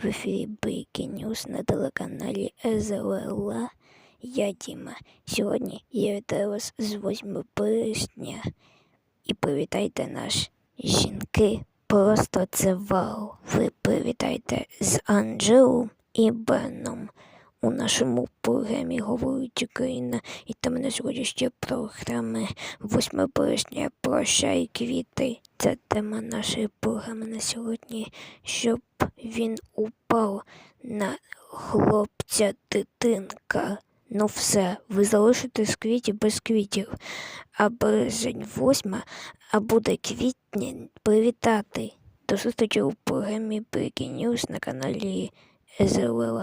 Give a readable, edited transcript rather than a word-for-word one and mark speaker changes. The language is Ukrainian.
Speaker 1: В ефірі Breaking News на телеканалі СЛЛ. Я Діма. Сьогодні я вітаю вас з 8 березня. І привітайте нас, жінки. Просто це вау. Ви привітайте з Анджелом і Беном. У нашому програмі «Говорить Україна», і там на сьогодні ще програми 8 березня «Прощай, квіти». Це тема нашої програми на сьогодні, щоб він упав на хлопця дитинка. Ну все, ви залишитесь квітів без квітів, а березень 8, а буде квітня привітати. До зустрічі у програмі Breaking News на каналі СЛЛ.